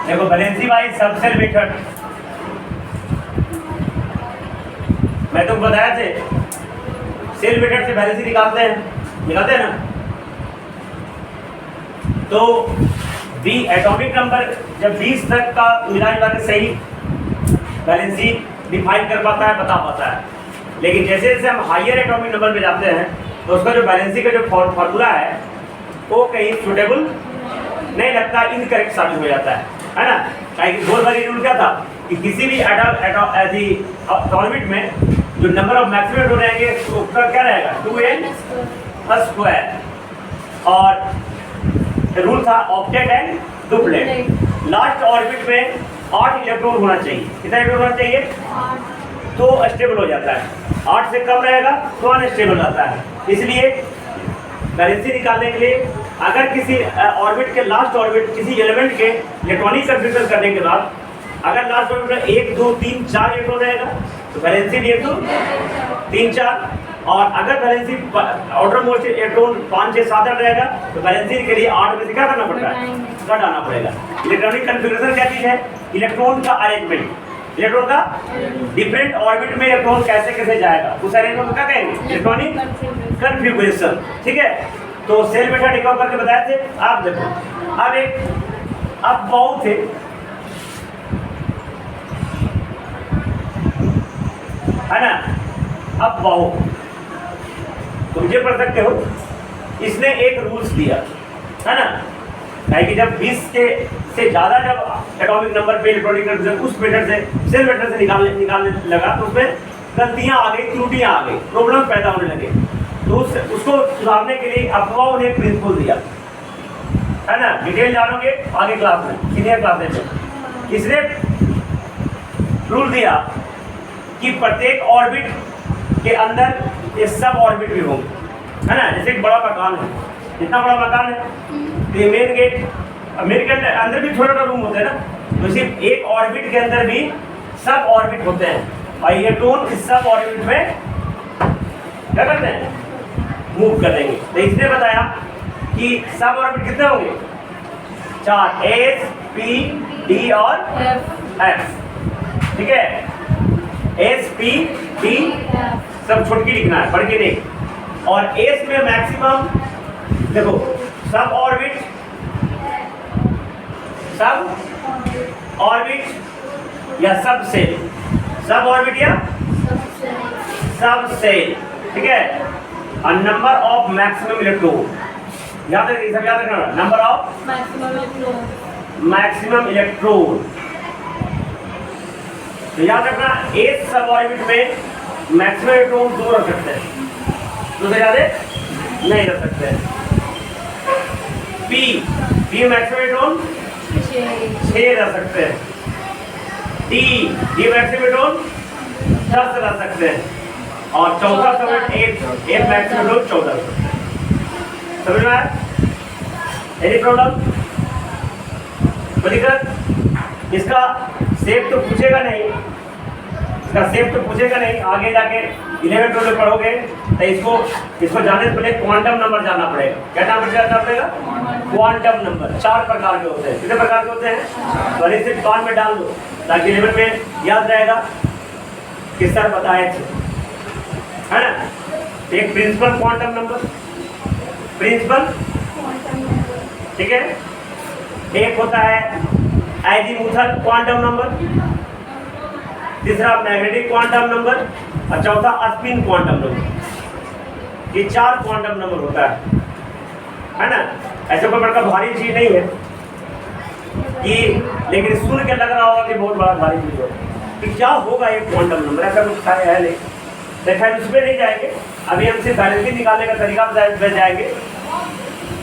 देखो valency wise सब cell method मैं तुमको बताया थे, सेल मेथड से वैलेंसी निकालते हैं ना। तो बी एटॉमिक नंबर जब 20 तक का मिला जुला के सही वैलेंसी डिफाइन कर पाता है, बता पाता है। लेकिन जैसे जैसे हम हायर एटॉमिक नंबर पे जाते हैं तो उसका जो वैलेंसी का जो फॉर्मूला है वो कहीं सुटेबल नहीं लगता, इनकरेक्ट साबित हो जाता है ना। कि गोलबर्ग रूल क्या था कि किसी भी ऑर्बिट में जो नंबर ऑफ मैक्सिमम रहेंगे उसका क्या रहेगा 2n स्क्वायर, और रूल था octet and duplet. Last orbit में 8 इलेक्ट्रॉन होना चाहिए। कितना इलेक्ट्रॉन होना चाहिए? तो स्टेबल हो जाता है। 8 से कम रहेगा तो अनस्टेबल रहता है। इसलिए वैलेंसी निकालने के लिए अगर किसी ऑर्बिट के लास्ट ऑर्बिट किसी एलिमेंट के इलेक्ट्रॉनिक कंफ्यूजन करने के बाद अगर लास्ट ऑर्बिट में 1 2 3 4 इलेक्ट्रॉन रहेगा तो वैलेंसी भी 1 2 3 4, और अगर वैलेंसी आउटर मोस्ट इलेक्ट्रॉन 5 6 7 8 रहेगा तो वैलेंसी के लिए 8 में से क्या करना पड़ता है? घटाना आना पड़ेगा। इलेक्ट्रॉनिक कंफ्यूजन क्या चीज है? इलेक्ट्रॉन का अरेंजमेंट, इलेक्ट्रॉन का डिफरेंट ऑर्बिट में इलेक्ट्रॉन कैसे कैसे जाएगा उस अरेंजमेंट को क्या कहेंगे? इलेक्ट्रॉनिक कंफ्यूगरेशन। ठीक है, तो सेल मेथड एक और करके बताए थे। आप देखो अब बहुत थे है ना, अब बहुत तुम ये पढ़ सकते हो। इसने एक रूल्स दिया है ना, कि जब 20 के से ज्यादा जब एटॉमिक नंबर पे इलेक्ट्रॉनिक कंफ्यूजन उस मेथड से सेल मेथड से निकालने लगा तो उसमें गलतियां आ गई, त्रुटियां आ गई, प्रॉब्लम पैदा होने लगे। तो उसको सुधारने के लिए अफवाह ने प्रिंसिपल दिया है ना। डिटेल जानोगे आगे क्लास में, सीनियर क्लास में। इसने रूल दिया कि प्रत्येक ऑर्बिट के अंदर ये सब ऑर्बिट भी होंगे है ना। जैसे एक बड़ा मकान है, इतना बड़ा मकान है तो मेन गेट के अंदर भी छोटा छोटा रूम होते हैं ना, तो सिर्फ एक ऑर्बिट के अंदर भी सब ऑर्बिट होते हैं और इलेक्ट्रॉन इस सब ऑर्बिट में क्या करते हैं? मूव कर देंगे। तो इसने बताया कि सब ऑर्बिट कितने होंगे? 4, एस पी डी और एफ। ठीक है, एस पी डी सब छोट के लिखना है, बढ़ के नहीं। और एस में मैक्सिमम देखो सब ऑर्बिट या सब सेल, सब ऑर्बिट या सब सेल। ठीक है, और नंबर ऑफ मैक्सिमम इलेक्ट्रॉन याद रखना, नंबर ऑफ मैक्सिमम इलेक्ट्रॉन। तो याद रखना एक सब ऑर्बिट में मैक्सिमम इलेक्ट्रॉन 2 रख सकते हैं, 2 से ज्यादा नहीं रख सकते। पी मैक्सिमम इलेक्ट्रॉन 6 रख सकते हैं। डी मैक्सिमम इलेक्ट्रॉन 10 रख सकते हैं, और चौथा सबमिट एक मैक्सिमम इलेक्ट्रॉन 14। समझ में आया? Any problem? दिक्कत? इसका सेप तो पूछेगा नहीं, आगे जाके 11 में पढ़ोगे तो इसको जानने से पहले क्वांटम नंबर जानना पड़ेगा। क्या जानना पड़ेगा? क्वांटम नंबर 4 प्रकार के होते हैं। कितने प्रकार के होते हैं? और इसे कान में डाल दो ताकि 11 में याद रहेगा कि सर बताए थे, है ना। एक प्रिंसिपल क्वांटम नंबर, ठीक है। एक होता है एजीमुथल क्वांटम नंबर, तीसरा मैग्नेटिक क्वांटम नंबर, और चौथा स्पिन क्वांटम नंबर। ये 4 क्वांटम नंबर होता है ना। ऐसे कोई बड़ा भारी चीज नहीं है कि, लेकिन सुन के लग रहा होगा कि बहुत बड़ा भारी चीज होगा कि क्या होगा ये क्वांटम नंबर, ऐसा कुछ है नहीं। देखा उसमें नहीं जाएंगे, अभी हम सिर्फ वैलेंसी निकालने का तरीका बता जाएंगे।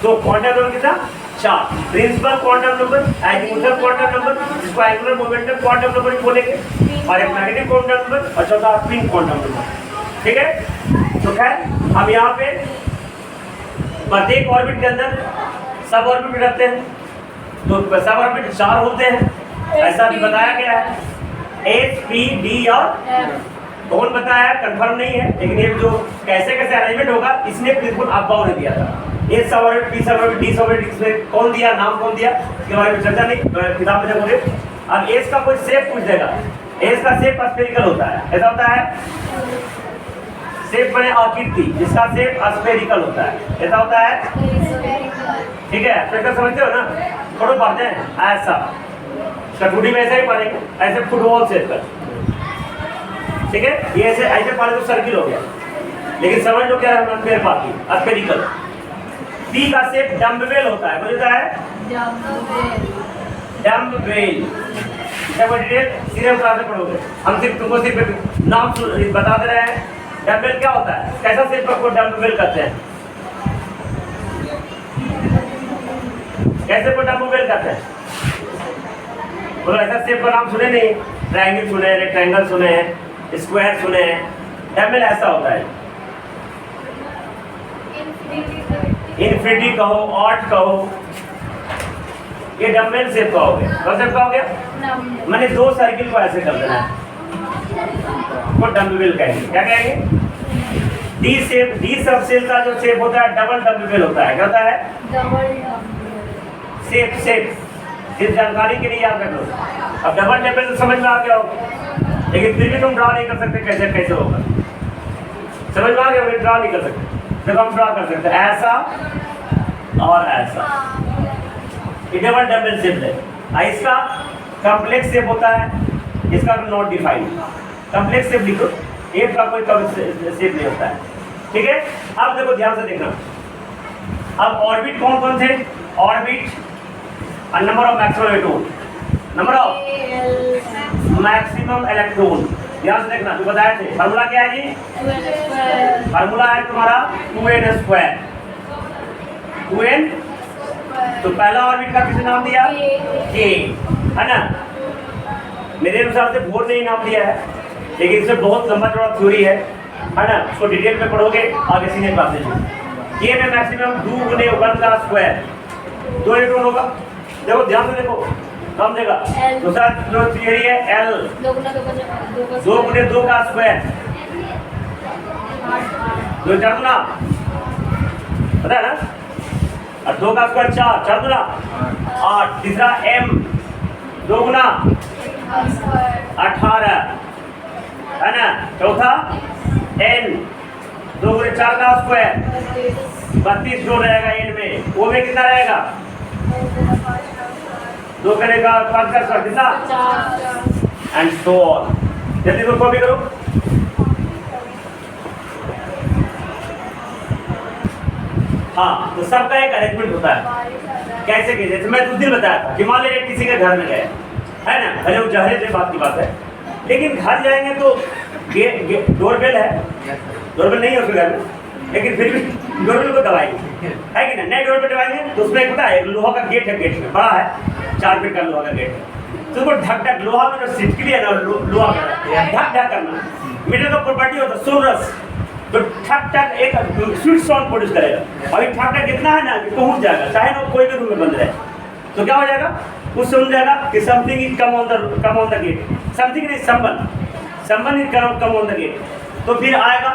तो क्वांटम नंबर कितना? 4। Principal quantum number, azimuthal quantum number, जिसको एंगुलर मोमेंटम क्वांटम नंबर भी बोलेंगे, और एक मैग्नेटिक क्वांटम नंबर, और चौथा स्पिन क्वांटम नंबर। ठीक है, तो खैर हम यहाँ पे प्रत्येक ऑर्बिट के अंदर सब ऑर्बिट रहते हैं। तो सब ऑर्बिट 4 होते हैं, ऐसा भी बताया गया है। एस पी डी और कौन बताया? कंफर्म नहीं है, लेकिन ये जो कैसे कैसे अरेंजमेंट होगा इसने प्रिंसिपल अब्बाऊ ने दिया था। ए सब ऑर्बिट, पी सब ऑर्बिट, डी सब ऑर्बिट, इसमें कौन दिया, नाम कौन दिया, इसके बारे में चर्चा नहीं किताब में देखोगे। अब एस का कोई शेप पूछ देगा, एस का शेप स्फेरिकल होता है, ऐसा होता है शेप बने आकृति, जिसका शेप स्फेरिकल होता है, ऐसा होता है, ठीक है। स्फेरिकल समझते हो ना, थोड़ा पढ़ते हैं ऐसा, कटुरी में ऐसा ही पढ़ेंगे, ऐसे फुटबॉल शेप का, ठीक है। ये ऐसे पढ़े तो सर्किल हो गया, लेकिन समझ लो क्या है मेरे पास की स्फेरिकल। टी का शेप डम्बेल होता है, मुझे है डम्बेल। जब डिटेल सीरियल क्लास में पढ़ोगे, हम सिर्फ तुमको सिर्फ नाम बता दे रहे हैं। डम्बेल क्या होता है, कैसा शेप को डम्बेल कहते हैं, कैसे को डम्बेल कहते हैं, बोलो ऐसा शेप का नाम सुने नहीं, ट्रायंगल सुने, रेक्टेंगल सुने हैं, स्क्वायर सुने हैं, डम्बेल ऐसा होता है। इन्फिनिटी कहो, ऑट कहो, ये डम्बेल शेप का हो गया। कौन शेप का हो गया, मैंने दो सर्किल को ऐसे कर देना है, वो डम्बेल कहेंगे। क्या कहेंगे, डी शेप, डी सब सेल का जो शेप होता है डबल डम्बेल होता है। क्या होता है, शेप शेप, सिर्फ जानकारी के लिए याद रख लो। अब डबल डम्बेल तो समझ में आ गया हो, लेकिन फिर भी तुम ड्रा नहीं कर सकते, कैसे कैसे होगा, समझ में आ गया, ड्रा नहीं कर सकते। देखो हम ड्रा कर सकते हैं ऐसा और ऐसा, ये डबल डम्बेल शेप है। इसका कॉम्प्लेक्स शेप होता है, इसका नॉट डिफाइंड, कॉम्प्लेक्स शेप लिखो, एक का कोई शेप नहीं होता है, ठीक है। अब देखो ध्यान से देखना, अब ऑर्बिट कौन कौन थे, orbit number of maximum electron, number of maximum electron, ध्यान से देखना, जो बताए थे। फार्मूला क्या है जी, फार्मूला है तुम्हारा 2n स्क्वायर, 2n, तो पहला ऑर्बिट का किसने नाम दिया, k, है ना। मेरे अनुसार से बोर्ड ने ही नाम दिया है, लेकिन इसमें बहुत लंबा चौड़ा थ्योरी है ना, उसको डिटेल में पढ़ोगे आगे सीनियर क्लासेज में। k में मैक्सिमम 2 गुने 1 का स्क्वायर, 2 इलेक्ट्रॉन होगा। देखो ध्यान से देखो, कम देगा। दूसरा जो थियरी है L, 2 गुने 2 का स्क्वायर, 2 4 गुना, पता है ना, और 2 का स्क्वायर 4, 4 गुना 8। तीसरा M, 2 गुना 18, है ना। चौथा N, 2 गुने 4 का स्क्वायर 32 जो रहेगा N में, वो में कितना रहेगा, 2 करेगा 5 का स्क्वायर कितना, एंड सो ऑन। जल्दी को कॉपी करो। हाँ, तो सबका एक अरेंजमेंट होता है, कैसे के, जैसे मैं उस दिन बताया था कि मान लीजिए किसी के घर में गए, है ना, भले वो जहरे से बात की बात है, लेकिन घर जाएंगे तो डोरबेल है, डोरबेल नहीं है उसके घर में, लेकिन फिर भी डोरबेल को दबाएंगे, है कि ना। नए डोरबेल दबाएंगे तो उसमें पता है लोहा का गेट है, गेट में बड़ा है, 4 फीट का लोहा का गेट है, तो उसको ढक ढक, लोहा में जो सिटकली है ना, लोहा का ढक ढक करना, मीटर का प्रॉपर्टी होता है सोनरस, तो ठक ठक एक स्वीट साउंड प्रोड्यूस करेगा। अभी ठक ठक इतना है ना कि पहुंच जाएगा, चाहे ना कोई भी रूम में बंद रहे, तो क्या हो जाएगा, कुछ सुन जाएगा कि something is come on the gate, something नहीं, someone is come on the gate, तो फिर आएगा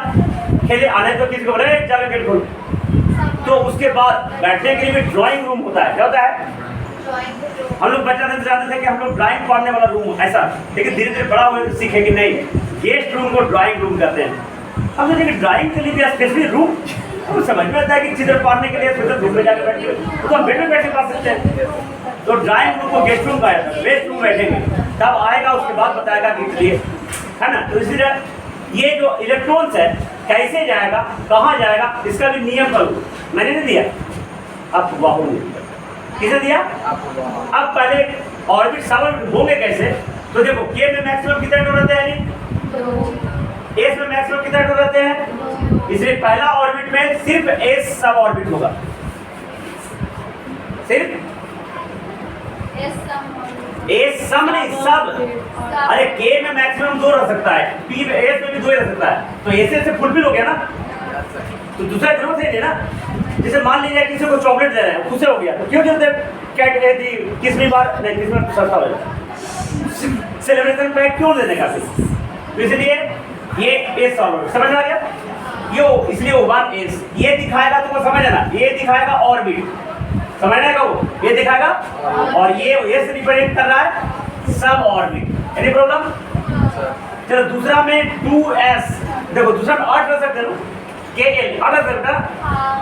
खेले, आने तो किसी को बोले जाकर गेट खोल, तो उसके बाद बैठने के लिए भी ड्राइंग रूम होता है। क्या होता है, हम लोग बच्चा से जानते थे कि हम लोग ड्राइंग पढ़ने वाला रूम ऐसा, लेकिन धीरे धीरे बड़ा हुए सीखे कि नहीं, गेस्ट रूम को ड्राइंग रूम कहते हैं। हम सोचे कि ड्राइंग के लिए भी स्पेशली रूम, तो समझ में आता है कि चित्र पाड़ने के लिए स्पेशल रूम में जाकर बैठे, तो हम बेड में बैठ के पढ़ सकते हैं। तो ड्राइंग रूम को गेस्ट रूम कहा जाता है, गेस्ट रूम बैठेंगे, तब आएगा उसके बाद बताएगा कि लिए, है ना। तो इसलिए ये जो इलेक्ट्रॉन्स है कैसे जाएगा, कहाँ जाएगा, इसका भी नियम करूँ, मैंने नहीं दिया, अब वाहू किसे दिया। अब पहले ऑर्बिट सब होंगे कैसे, तो देखो के में मैक्सिमम कितने इलेक्ट्रॉन रहते हैं, एस में मैक्सिमम कितने इलेक्ट्रॉन रहते हैं, इसलिए पहला ऑर्बिट में सिर्फ एस सब ऑर्बिट होगा, सिर्फ एस सम नहीं सब। अरे के में मैक्सिमम 2 रह सकता है, पी में एस में भी 2 रह सकता है, तो एस से फुलफिल हो गया ना, तो दूसरा जरूरत है ना। जैसे मान लीजिए किसी को चॉकलेट दे रहे हैं, खुश हो गया, तो क्यों जरूरत है कैट थी किसवीं बार नहीं, किसमें सस्ता हो जाए, सेलिब्रेशन पैक क्यों देने का, तो इसलिए ये एस ऑर्बिट समझ में आ गया। इसलिए वो 1s ये दिखाएगा, तुमको समझ आना, ये दिखाएगा ऑर्बिट, समझने का वो ये दिखाएगा, और ये s रिप्रेजेंट कर रहा है सब ऑर्बिट। Any problem? चलो दूसरा में 2s, देखो दूसरा में 8 रख सकते हो, kl 8 रख सकते हो,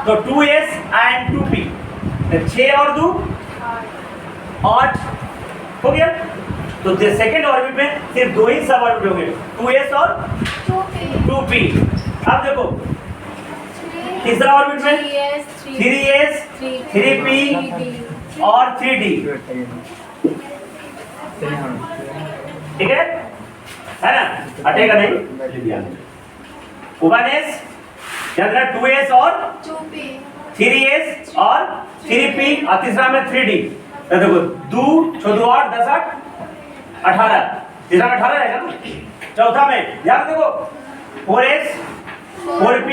तो 2s एंड 2p, 6 और 2 8 हो गया। तो सेकंड ऑर्बिट में सिर्फ दो ही सब ऑर्बिट होंगे, 2s और 2p। अब देखो तीसरा ऑर्बिट में 3s 3p और 3d, ठीक है ना, हटेगा नहीं। 1s 2s और 3s और 3p और तीसरा में 3d। तो देखो 2 6 2 8 10 8 18, तीसरा में 18 रहेगा ना। चौथा में ध्यान देखो 4s 4p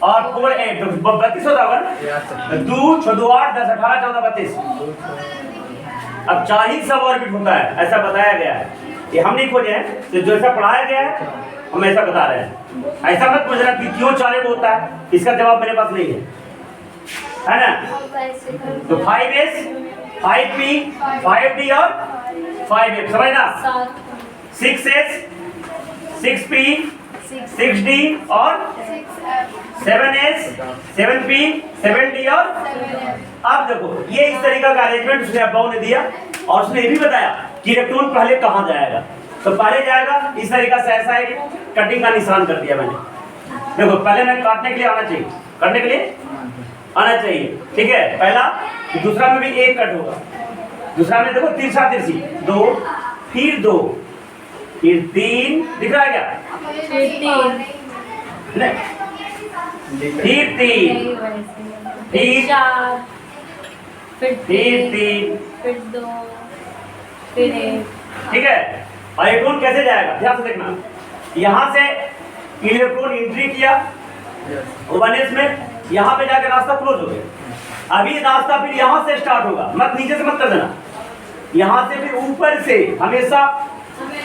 और 4a 32 होता होगा ना, 2 6 2 8 10 18 14 32। अब 4 ही सब ऑर्बिट होता है, ऐसा बताया गया है, ये हम नहीं खोजे हैं, तो जैसा पढ़ाया गया है हम ऐसा बता रहे हैं। ऐसा मत पूछ रहा कि क्यों 4 को होता है, इसका जवाब मेरे पास नहीं है ना। तो 5s 5p 5d और 5f, समझना। 6s 6p 6d और 7s 7p 7d और अब देखो ये इस तरीका का अरेंजमेंट उसने अब्बाऊ ने दिया, और उसने ये भी बताया कि इलेक्ट्रॉन पहले कहाँ जाएगा। तो पहले जाएगा इस तरीका से, ऐसा एक कटिंग का निशान कर दिया मैंने। देखो पहले मैं काटने के लिए आना चाहिए, काटने के लिए आना चाहिए, ठीक है पहला। दूसरा में भी एक कट होगा, दूसरा में देखो तिरछा तिरछी 2 फिर 2 फिर 3, दिख रहा है क्या? फिर 3 फिर 4 फिर 3 फिर 2 फिर 1, ठीक है। और इलेक्ट्रॉन कैसे जाएगा ध्यान से देखना, यहाँ से इलेक्ट्रॉन एंट्री किया 1s में, यहाँ पे जाकर रास्ता क्लोज हो गया। अभी रास्ता फिर यहाँ से स्टार्ट होगा, मत नीचे से मत कर देना, यहाँ से फिर ऊपर से हमेशा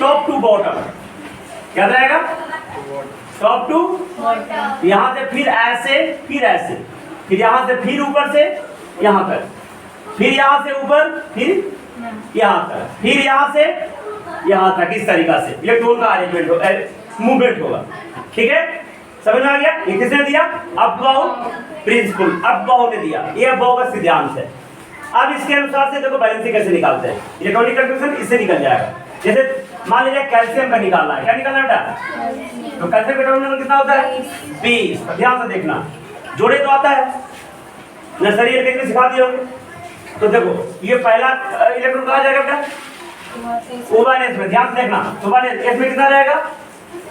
टॉप टू बॉटम, क्या रहेगा टॉप टू, यहाँ से फिर ऐसे फिर यहाँ से फिर ऊपर से यहाँ तक, फिर यहाँ से ऊपर फिर यहाँ तक, फिर यहाँ से यहाँ तक, इस तरीका से इलेक्ट्रॉन का अरेंजमेंट होगा, मूवमेंट होगा, ठीक है समझ में आ गया। ये किसने दिया? अब्बाऊ प्रिंसिपल, अब्बाऊ ने दिया, ये अब्बाऊ का सिद्धांत है। अब इसके अनुसार से देखो बैलेंसिंग कैसे निकालते हैं, इलेक्ट्रॉनिक कंडक्शन इससे निकल जाएगा। जैसे मान लीजिए कैल्शियम का निकालना है, क्या निकालना है बेटा? तो कैल्शियम का एटॉमिक नंबर कितना होता है? 20। ध्यान से देखना, जोड़े तो आता है, नर्सरी एलकेजी में सिखा दिए होंगे। तो देखो ये पहला इलेक्ट्रॉन कहाँ जाएगा बेटा? 1s में, ध्यान से देखना 1s में कितना रहेगा?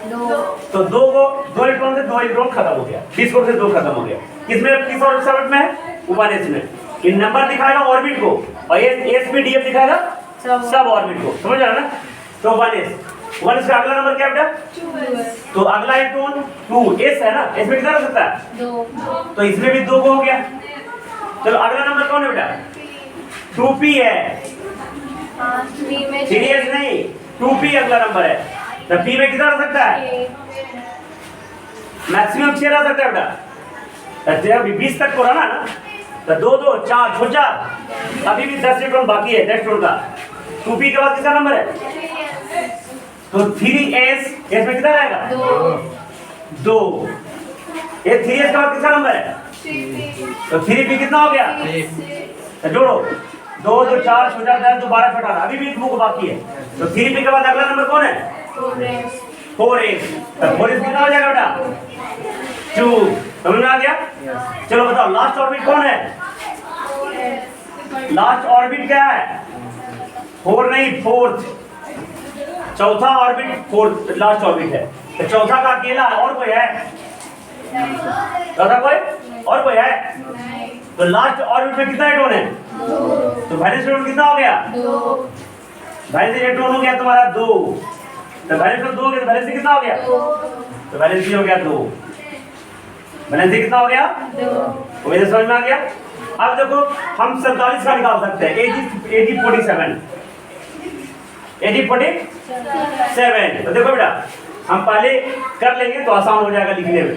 2। तो 2 इलेक्ट्रॉन से 2 इलेक्ट्रॉन खत्म हो गया, 20 से 2 खत्म हो गया। किसमें, किस ऑर्बिट में है? 1s में। ये नंबर दिखाएगा ऑर्बिट को, और ये s में df दिखाएगा सब ऑर्बिट को, समझ रहा ना। तो 1s का अगला नंबर क्या है बेटा? 2s। तो अगला इलेक्ट्रॉन 2s है ना, s में कितना रह सकता है? 2। तो इसमें भी 2 को हो गया। चलो अगला नंबर कौन है बेटा? 2p है, 3s नहीं 2p अगला नंबर है। तो p में कितना रह सकता है? मैक्सिमम 6 रह सकता है बेटा। अभी 20 तक को रहना ना, तो 2 2 4 6 4, अभी भी 10 इलेक्ट्रॉन बाकी है नेक्स्ट रोड का। 2p के बाद कितना नंबर है? तो 3s, s में कितना रहेगा? 2। ये 3s के बाद कितना नंबर है? तो 3p कितना हो गया? तो जोड़ो 2 2 4 6 10 12 18, अभी भी 2 बाकी है। तो 3p के बाद अगला नंबर कौन है? 4s। तो 4s कितना हो जाएगा बेटा? 2। समझ में आ गया? चलो बताओ लास्ट ऑर्बिट कौन है? लास्ट ऑर्बिट क्या है? 4 नहीं 4th, चौथा ऑर्बिट 4th लास्ट ऑर्बिट है। तो चौथा का अकेला है, और कोई है? चौथा कोई और कोई है? तो लास्ट ऑर्बिट में कितना इलेक्ट्रॉन है? 2। तो वैलेंस इलेक्ट्रॉन कितना हो गया? 2। वैलेंस इलेक्ट्रॉन हो गया तुम्हारा 2। तो वैलेंस 2 हो गया, तो वैलेंस कितना हो गया? 2। तो वैलेंस हो गया 2। वैलेंस कितना हो गया? 2। मुझे समझ में आ गया। अब देखो हम 47 का निकाल सकते हैं, AG47। तो देखो बेटा हम पहले कर लेंगे तो आसान हो जाएगा लिखने में।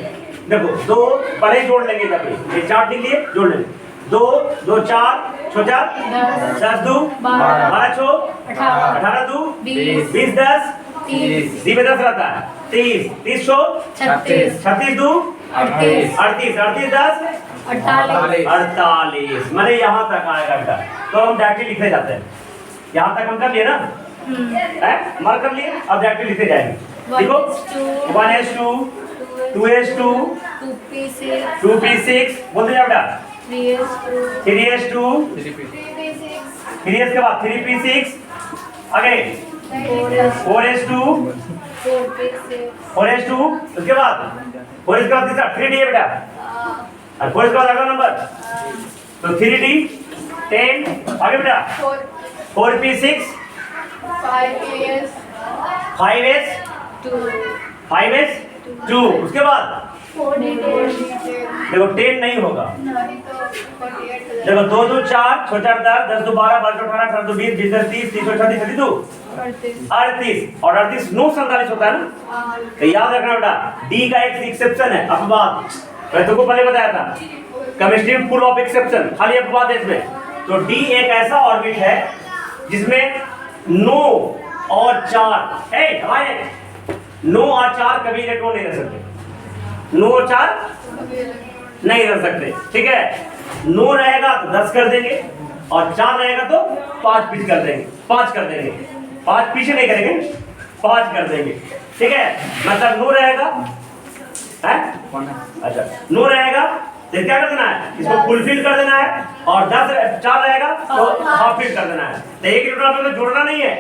देखो 2 पहले ही जोड़ लेंगे, जब ये 4 लिख लिए जोड़ लेंगे, 2 2 4 6 4 10 2 12 6 18 2 20 10 30 डी में 10 रहता है, 30 30 6 36 36 2 38 38 38 10 48 48, मैंने यहाँ तक आएगा बेटा। तो हम डायरेक्टली लिखने जाते हैं, यहाँ तक हम कर लिए ना, मार्क कर लिए, अब डायरेक्टली लिखते जाएंगे। देखो 1s2 2s2 2p6 2p6 बोलते जाओ बेटा, 3s2 3s2 3s के बाद 3p6 आगे 4s2 4s2 उसके बाद 4s के बाद तीसरा 3d है बेटा, और 4s के बाद अगला नंबर तो 3d 10 आगे बेटा 4p6 5s 2 उसके बाद देखो 10 नहीं होगा, देखो 2 2 4 6 4 10 10 2 12 12 18 18 2 20 20 30 30 36 32 38 और 38 नो 47 होता है ना। तो याद रखना बेटा, डी का एक एक्सेप्शन है, अपवाद। मैं तुमको पहले बताया था केमिस्ट्री में फुल ऑफ एक्सेप्शन, खाली अपवाद है इसमें। तो डी एक ऐसा ऑर्बिट है जिसमें 9 और 4 9 और 4 कभी इलेक्ट्रॉन नहीं रह सकते, 9 और 4 नहीं रह सकते, ठीक है। 9 रहेगा तो 10 कर देंगे और 4 रहेगा तो 5 पीछे कर देंगे, 5 कर देंगे, 5 पीछे नहीं करेंगे, 5 कर देंगे, ठीक है। मतलब 9 रहेगा है, अच्छा 9 रहेगा तो क्या कर देना है, इसको फुलफिल कर देना है, और 10 4 रहेगा तो हाफ फिल कर देना है। तो एक इलेक्ट्रॉन में जोड़ना नहीं है,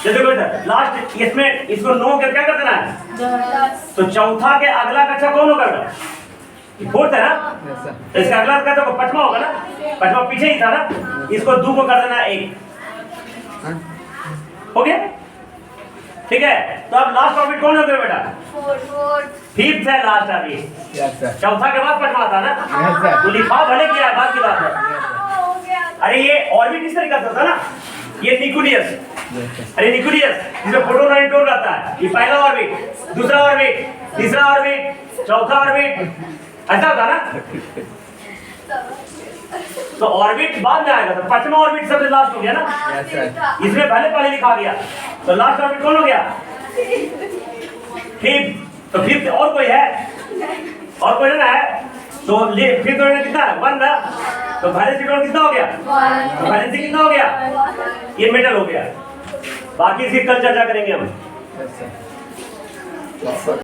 जैसे लास्ट इसमें इसको 9 के क्या कर देना है, तो चौथा के अगला कक्षा कौन होगा बेटा, फोर्थ है ना, तो इसका अगला कक्षा तो पांचवा होगा ना, पांचवा पीछे ही था ना, इसको 2 को कर देना 1, हो गया, ठीक है। तो अब लास्ट ऑर्बिट कौन होगा बेटा, 5th है लास्ट ऑर्बिट, चौथा के बाद पांचवा था ना, तो लिखा भले किया है, बात की बात है। अरे ये ऑर्बिट इस तरीके से होता है ना, ये न्यूक्लियस, अरे न्यूक्लियस जिसमें प्रोटॉन और न्यूट्रॉन रहता है, ये पहला ऑर्बिट, दूसरा ऑर्बिट, तीसरा ऑर्बिट, चौथा ऑर्बिट, ऐसा होता है ना। तो ऑर्बिट बाद में आएगा, तो पांचवा ऑर्बिट सबसे लास्ट हो गया ना, इसमें पहले लिखा गया, तो लास्ट ऑर्बिट कौन हो गया, 5th। तो 5th और कोई है, और कोई ना है, तो 5th ऑर्बिट कितना है, 1 ना, तो वैलेंस इलेक्ट्रॉन कितना हो गया, तो वैलेंस कितना हो गया, ये मेटल हो गया। बाकी इसकी कल चर्चा करेंगे हम।